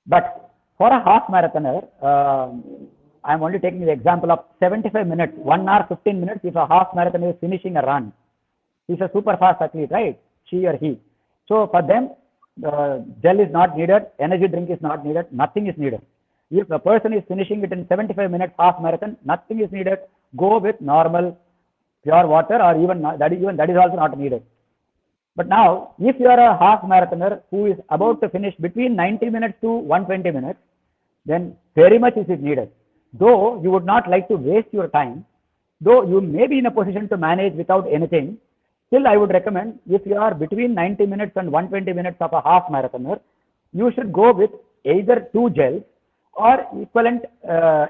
But for a half marathoner, I'm only taking the example of 75 minutes, 1 hour 15 minutes. If a half marathoner is finishing a run, he's a super fast athlete, right? She or he. So for them, gel is not needed, energy drink is not needed, nothing is needed. If a person is finishing it in 75 minutes half marathon, nothing is needed. Go with normal pure water, or even that is also not needed. But now, if you are a half marathoner who is about to finish between 90 minutes to 120 minutes, then very much is it needed. Though you would not like to waste your time, though you may be in a position to manage without anything, still I would recommend, if you are between 90 minutes and 120 minutes of a half marathoner, you should go with either 2 gels or equivalent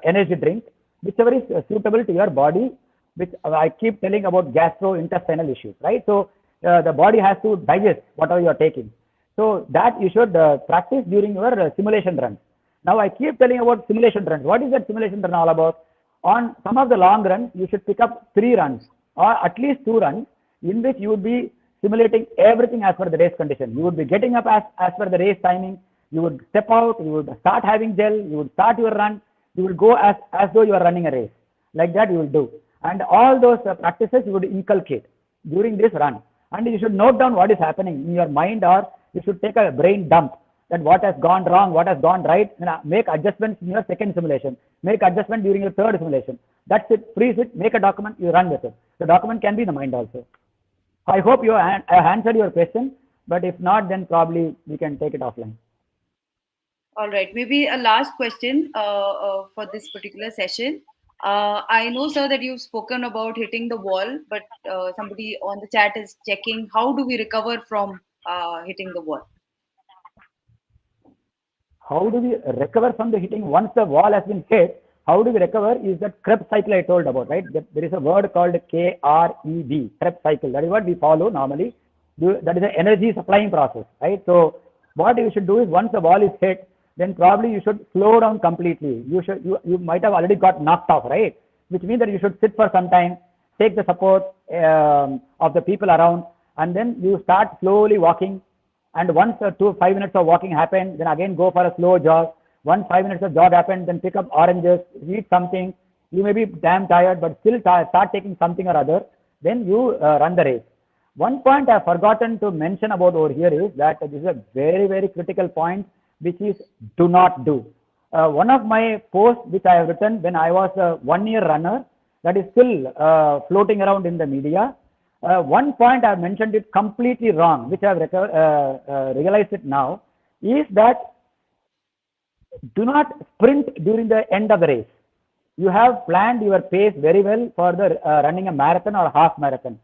energy drink, whichever is suitable to your body, which I keep telling about gastrointestinal issues, right? So the body has to digest whatever you are taking. So that you should practice during your simulation runs. Now I keep telling about simulation runs. What is that simulation run all about? On some of the long runs, you should pick up 3 runs or at least 2 runs in which you would be simulating everything as per the race condition. You would be getting up as per the race timing. You would step out, you would start having gel, you would start your run, you will go as though you are running a race. Like that you will do. And all those practices you would inculcate during this run. And you should note down what is happening in your mind, or you should take a brain dump that what has gone wrong, what has gone right, and make adjustments in your second simulation, make adjustment during your third simulation. That's it, freeze it, make a document, you run with it. The document can be in the mind also. I hope you answered your question, but if not, then probably we can take it offline. All right, maybe a last question for this particular session. I know, sir, that you've spoken about hitting the wall, but somebody on the chat is checking, how do we recover from hitting the wall? How do we recover from the hitting? Once the wall has been hit, how do we recover is that Krebs cycle I told about, right? There is a word called KREB, Krebs cycle. That is what we follow normally. That is an energy supplying process, right? So what you should do is, once the wall is hit, then probably you should slow down completely. You might have already got knocked off, right? Which means that you should sit for some time, take the support of the people around, and then you start slowly walking. And once 5 minutes of walking happen, then again go for a slow jog. Once 5 minutes of jog happen, then pick up oranges, eat something. You may be damn tired, but still start taking something or other. Then you run the race. One point I have forgotten to mention about over here is that this is a very, very critical point, which is do not do. One of my posts which I have written when I was a 1-year runner, that is still floating around in the media. One point I have mentioned it completely wrong, which I have realized it now, is that do not sprint during the end of the race. You have planned your pace very well for the running a marathon or a half marathon.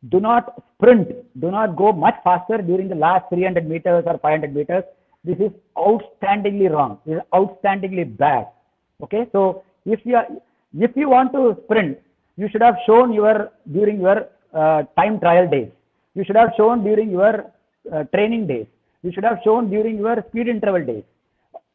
Do not sprint. Do not go much faster during the last 300 meters or 500 meters. This is outstandingly wrong. This is outstandingly bad. Okay, so if you want to sprint, you should have shown your during your time trial days. You should have shown during your training days. You should have shown during your speed interval days.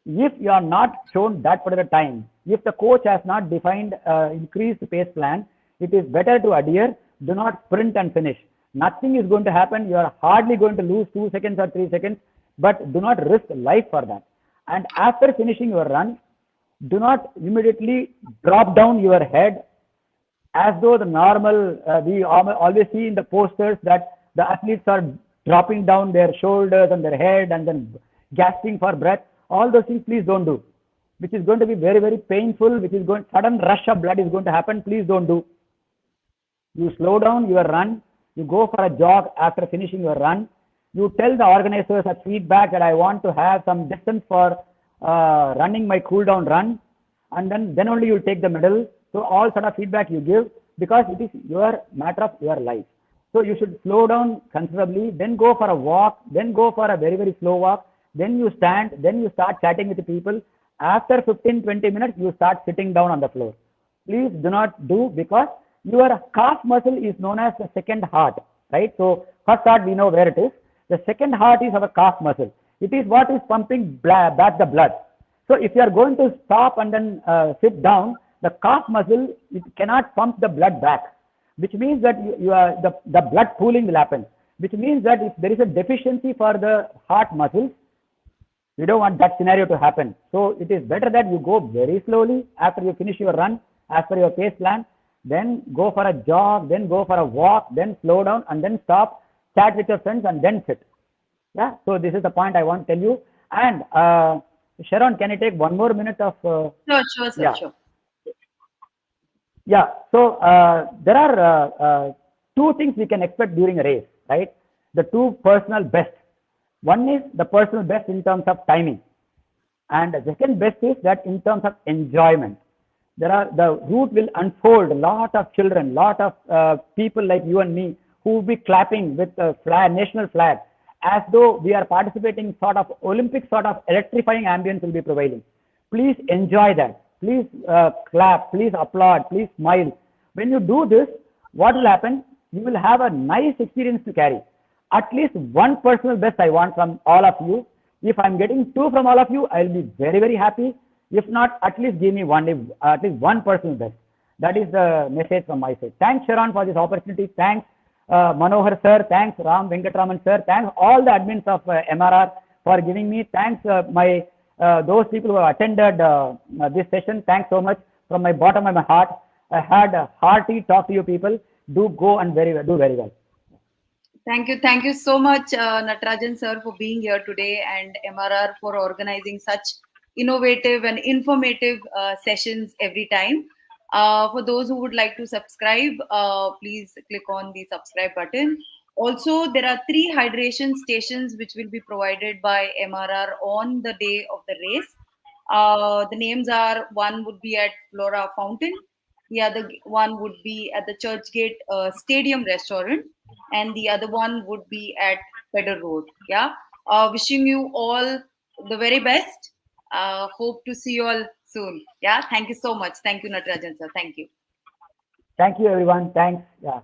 If you are not shown that particular time, if the coach has not defined increased pace plan, it is better to adhere. Do not sprint and finish. Nothing is going to happen. You are hardly going to lose 2 seconds or 3 seconds, but do not risk life for that. And after finishing your run, do not immediately drop down your head as though the normal, we always see in the posters that the athletes are dropping down their shoulders and their head and then gasping for breath. All those things, please don't do, which is going to be very, very painful, which is going, sudden rush of blood is going to happen. Please don't do. You slow down your run. You go for a jog after finishing your run. You tell the organizers as feedback that I want to have some distance for running my cool down run, and then only you take the medal. So all sort of feedback you give, because it is your matter of your life. So you should slow down considerably, then go for a walk, then go for a very, very slow walk, then you stand, then you start chatting with the people. After 15-20 minutes, you start sitting down on the floor. Please do not do, because your calf muscle is known as the second heart, right? So first heart, we know where it is. The second heart is our calf muscle. It is what is pumping back the blood. So if you are going to stop and then sit down, the calf muscle, it cannot pump the blood back, which means that the blood pooling will happen, which means that if there is a deficiency for the heart muscles, we don't want that scenario to happen. So it is better that you go very slowly after you finish your run as per your pace plan, then go for a jog, then go for a walk, then slow down, and then stop, chat with your friends, and then sit. Yeah, so this is the point I want to tell you. And Sharon, can I take 1 more minute of? Sure, sir, Yeah. sure. Yeah, so there are two things we can expect during a race, right? The two personal best. One is the personal best in terms of timing, and the second best is that in terms of enjoyment. The route will unfold. A lot of children, lot of people like you and me who will be clapping with the flag, national flag, as though we are participating sort of Olympic sort of electrifying ambience will be prevailing. Please enjoy that. Please clap, please applaud, please smile. When you do this, what will happen? You will have a nice experience to carry. At least one personal best I want from all of you. If I'm getting two from all of you, I'll be very, very happy. If not, at least give me at least one personal best. That is the message from my side. Thanks, Sharon, for this opportunity. Thanks, Manohar sir. Thanks, Ram Venkatraman sir. Thanks all the admins of MRR for giving me. Thanks, those people who have attended this session. Thanks so much from my bottom of my heart. I had a hearty talk to you people. Do go and do very well. Thank you so much, Natarajan sir, for being here today, and MRR for organizing such innovative and informative sessions every time. For those who would like to subscribe, please click on the subscribe button. Also, there are 3 hydration stations which will be provided by MRR on the day of the race. The names are, one would be at Flora Fountain, the other one would be at the Churchgate Stadium Restaurant, and the other one would be at Pedder Road. Yeah. Wishing you all the very best. Hope to see you all soon. Yeah. Thank you so much. Thank you, Natarajan sir. Thank you. Thank you, everyone. Thanks. Yeah.